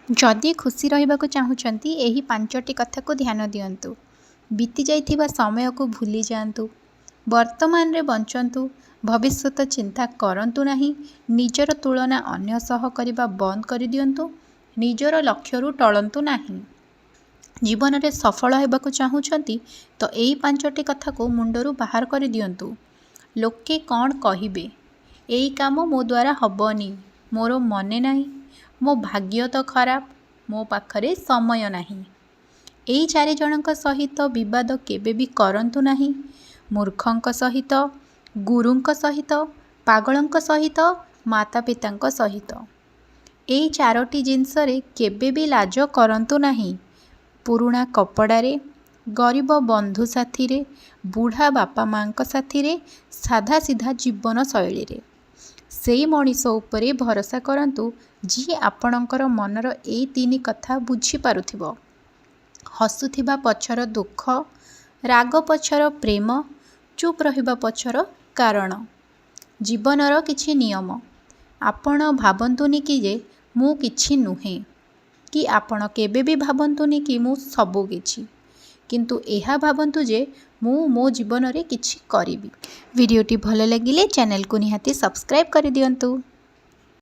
जदि खुशी रहिबाकु चाहुचंती एही पांचटी कथा को ध्यान दियंतु। बीती जाइथिबा समय को भूली जातु। वर्तमान रे बंचंतु। भविष्यत चिंता करंतु नहीं। निजर तुलना अन्य सह करिबा बंद कर दियंतु। निजर लक्ष्यरू टळंतु नहीं। जीवन रे सफल हेबाकु चाहुचंती तो एही पांचटी कथा को मुंडरू बाहर कर दियंतु। लोके कौन कहिबे, एई काम मो द्वारा हबनी, मोर मने नहीं, मो भाग्य तो खराब, मो पाखरे समय नहीं। एई चारि जनक सहित विवाद केबे भी करंतु नहीं। मूर्खंक सहित, गुरुंक सहित, पागलंक सहित, माता पितांक सहित। एई चारोटी जिनसरे केबे भी लाज करंतु नहीं। पुरुणा कपड़ारे, गरीब बंधु साथी रे, बुढ़ा बापा मांक साथी रे, साधा सीधा जीवन शैली रे। सेई मनीष उपरे भरोसा करंतु जी आपणकर मनर एई तीनी कथा बुझी पारुथिबो। हसुथिबा पछर दुख, राग पछर प्रेम, चुप रहिबा पछर कारण। जीवनर किछि नियम। आपण भाबंतुनी कि जे मु किछि नुहे, कि आपण केबे भी भाबंतुनी कि मु सबु किछि, किंतु एहा भाबंतु जे मु मो जीवन रे किछि करिबी। वीडियोटी भल लगिले चैनल को निहाती सब्सक्राइब कर दियंतु।